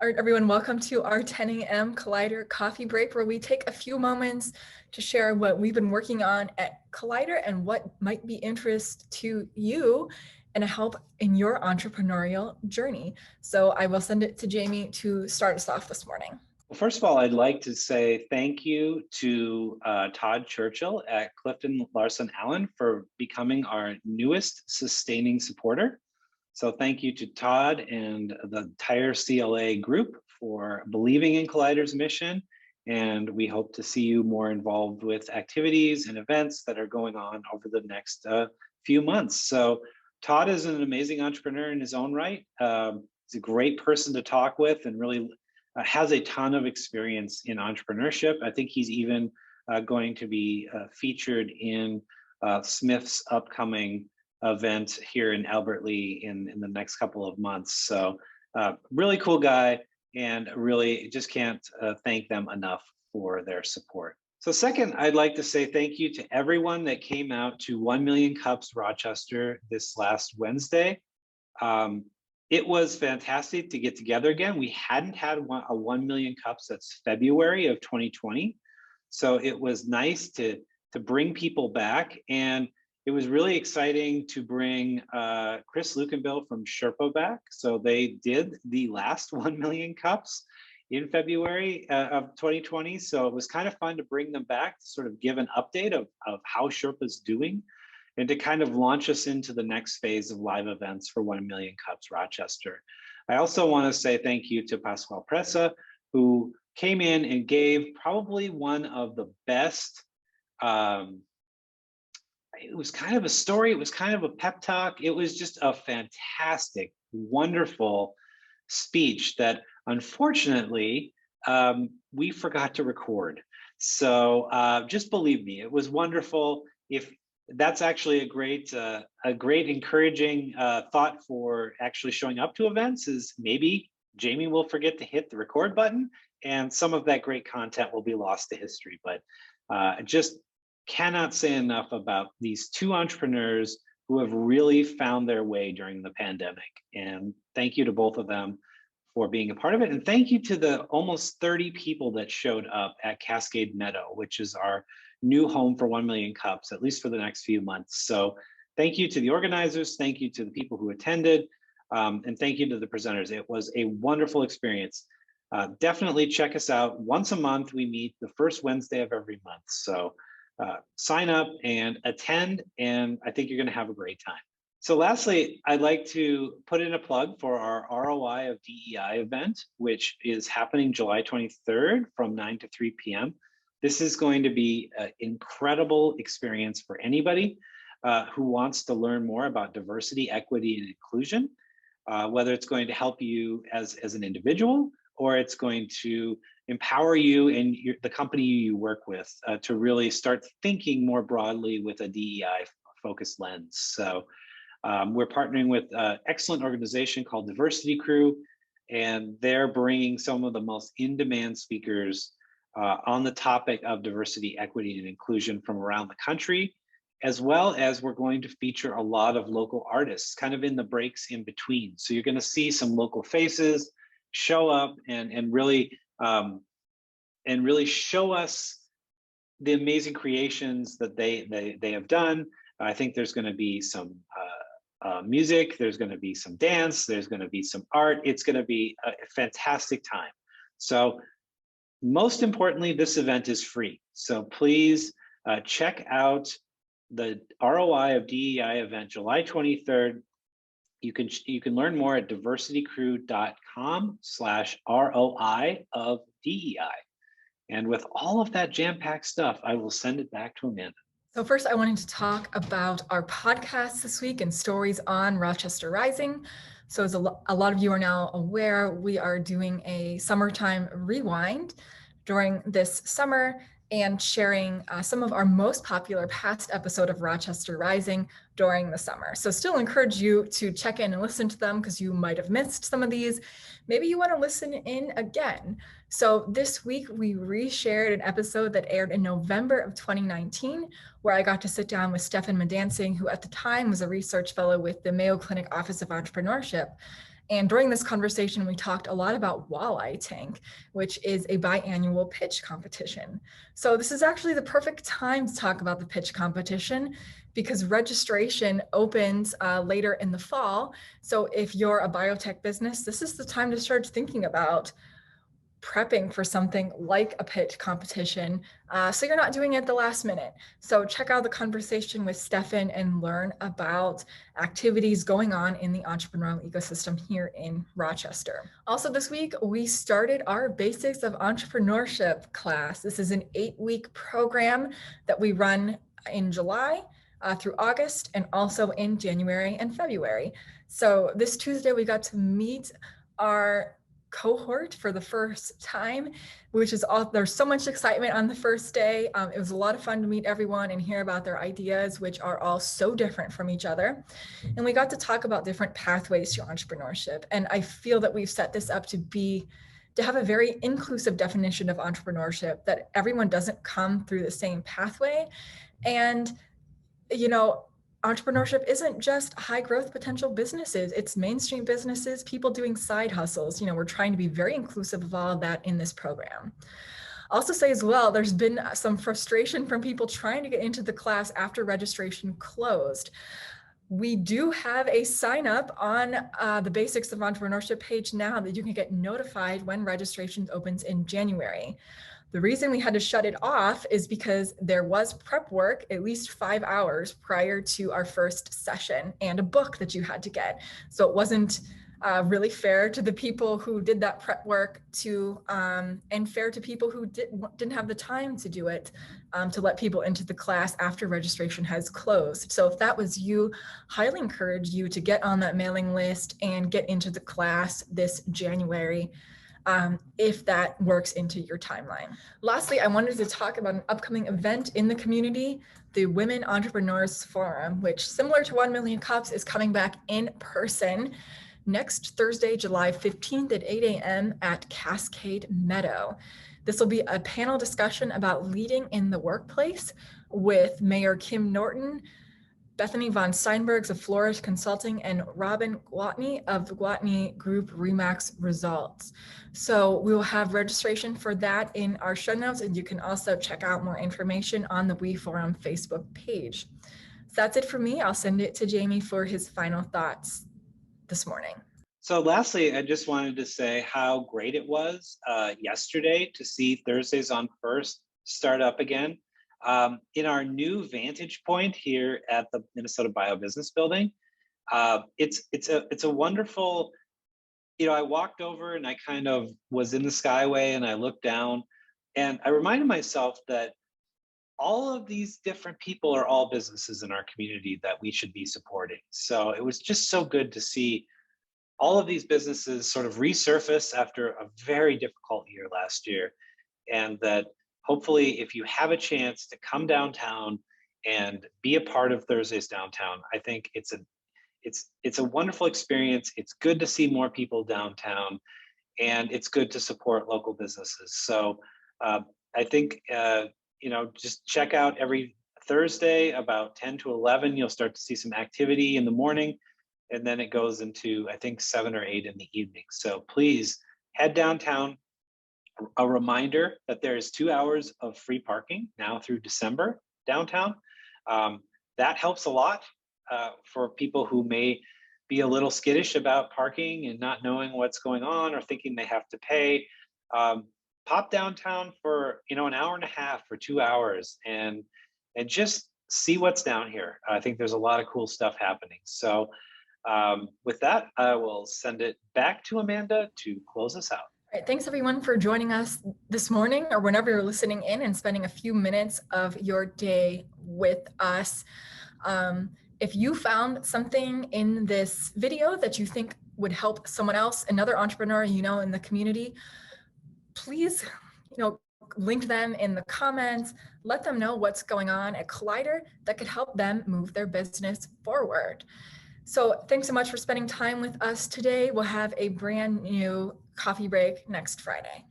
All right, everyone, welcome to our 10 a.m. Collider coffee break, where we take a few moments to share what we've been working on at Collider and what might be interest to you and help in your entrepreneurial journey. So I will send it to Jamie to start us off this morning. Well, first of all, I'd like to say thank you to Todd Churchill at Clifton Larson Allen for becoming our newest sustaining supporter. So thank you to Todd and the entire CLA group for believing in Collider's mission. And we hope to see you more involved with activities and events that are going on over the next few months. So Todd is an amazing entrepreneur in his own right. He's a great person to talk with and really has a ton of experience in entrepreneurship. I think he's even going to be featured in Smith's upcoming event here in Albert Lea in the next couple of months. So really cool guy, and really just can't thank them enough for their support. So second, I'd like to say thank you to everyone that came out to 1 Million Cups Rochester this last Wednesday. It was fantastic to get together again. We hadn't had a 1 Million Cups since February of 2020. So it was nice to bring people back. And it was really exciting to bring Chris Lukenbill from Sherpa back. So they did the last 1 Million Cups in February of 2020. So it was kind of fun to bring them back to sort of give an update of how Sherpa's doing and to kind of launch us into the next phase of live events for 1 Million Cups Rochester. I also want to say thank you to Pasquale Pressa, who came in and gave probably one of the best, it was kind of a story, it was kind of a pep talk. It was just a fantastic, wonderful speech that unfortunately we forgot to record. So just believe me, it was wonderful. If that's actually a great encouraging thought for actually showing up to events, is maybe Jamie will forget to hit the record button and some of that great content will be lost to history. But just cannot say enough about these two entrepreneurs who have really found their way during the pandemic. And thank you to both of them for being a part of it. And thank you to the almost 30 people that showed up at Cascade Meadow, which is our new home for 1 Million Cups, at least for the next few months. So thank you to the organizers, thank you to the people who attended, and thank you to the presenters. It was a wonderful experience. Definitely check us out. Once a month, we meet the first Wednesday of every month. So sign up and attend, and I think you're gonna have a great time. So lastly, I'd like to put in a plug for our ROI of DEI event, which is happening July 23rd from 9 to 3 p.m. This is going to be an incredible experience for anybody who wants to learn more about diversity, equity, and inclusion, whether it's going to help you as an individual, or it's going to empower you and the company you work with to really start thinking more broadly with a DEI focused lens. So we're partnering with an excellent organization called Diversity Crew, and they're bringing some of the most in-demand speakers on the topic of diversity, equity, and inclusion from around the country, as well as we're going to feature a lot of local artists kind of in the breaks in between. So you're going to see some local faces show up and really show us the amazing creations that they have done. I think there's going to be some music, there's going to be some dance, there's going to be some art. It's going to be a fantastic time. So most importantly, this event is free. So please check out the ROI of DEI event, July 23rd. You can learn more at diversitycrew.com/ROI of DEI. And with all of that jam-packed stuff, I will send it back to Amanda. So first, I wanted to talk about our podcast this week and stories on Rochester Rising. So as a lot of you are now aware, we are doing a summertime rewind during this summer and sharing some of our most popular past episode of Rochester Rising during the summer. So still encourage you to check in and listen to them because you might have missed some of these. Maybe you want to listen in again. So this week we reshared an episode that aired in November of 2019, where I got to sit down with Stefan Madansingh, who at the time was a research fellow with the Mayo Clinic Office of Entrepreneurship. And during this conversation, we talked a lot about Walleye Tank, which is a biannual pitch competition. So this is actually the perfect time to talk about the pitch competition because registration opens later in the fall. So if you're a biotech business, this is the time to start thinking about prepping for something like a pitch competition, so you're not doing it at the last minute. So check out the conversation with Stefan and learn about activities going on in the entrepreneurial ecosystem here in Rochester. Also this week, we started our Basics of Entrepreneurship class. This is an 8-week program that we run in July through August and also in January and February. So this Tuesday, we got to meet our cohort for the first time, which is all, there's so much excitement on the first day. It was a lot of fun to meet everyone and hear about their ideas, which are all so different from each other. And we got to talk about different pathways to entrepreneurship. And I feel that we've set this up to have a very inclusive definition of entrepreneurship, that everyone doesn't come through the same pathway. And, you know, entrepreneurship isn't just high growth potential businesses, it's mainstream businesses, people doing side hustles. We're trying to be very inclusive of all of that in this program. Also say as well, there's been some frustration from people trying to get into the class after registration closed. We do have a sign up on the Basics of Entrepreneurship page now that you can get notified when registration opens in January. The reason we had to shut it off is because there was prep work at least 5 hours prior to our first session and a book that you had to get. So it wasn't really fair to the people who did that prep work and fair to people who didn't have the time to do it, to let people into the class after registration has closed. So if that was you, highly encourage you to get on that mailing list and get into the class this January, if that works into your timeline. Lastly, I wanted to talk about an upcoming event in the community, the Women Entrepreneurs Forum, which, similar to 1 Million Cups, is coming back in person next Thursday, July 15th at 8 a.m. at Cascade Meadow. This will be a panel discussion about leading in the workplace with Mayor Kim Norton, Bethany von Steinbergs of Flourish Consulting, and Robin Gwatney of the Gwatney Group Remax Results. So we will have registration for that in our show notes, and you can also check out more information on the We Forum Facebook page. So that's it for me. I'll send it to Jamie for his final thoughts this morning. So lastly, I just wanted to say how great it was yesterday to see Thursdays on First start up again. In our new vantage point here at the Minnesota Biobusiness Building, it's a wonderful, I walked over and I kind of was in the skyway and I looked down and I reminded myself that all of these different people are all businesses in our community that we should be supporting. So it was just so good to see all of these businesses sort of resurface after a very difficult year last year, and that hopefully, if you have a chance to come downtown and be a part of Thursdays Downtown, I think it's a wonderful experience. It's good to see more people downtown, and it's good to support local businesses. So I think just check out every Thursday about 10 to 11. You'll start to see some activity in the morning, and then it goes into, I think, 7 or 8 in the evening. So please head downtown. A reminder that there is 2 hours of free parking now through December downtown. That helps a lot for people who may be a little skittish about parking and not knowing what's going on or thinking they have to pay. Pop downtown for an hour and a half or 2 hours and just see what's down here. I think there's a lot of cool stuff happening. So with that, I will send it back to Amanda to close us out. All right, thanks everyone for joining us this morning or whenever you're listening in and spending a few minutes of your day with us. If you found something in this video that you think would help someone else, another entrepreneur in the community, please link them in the comments, let them know what's going on at Collider that could help them move their business forward. So thanks so much for spending time with us today. We'll have a brand new coffee break next Friday.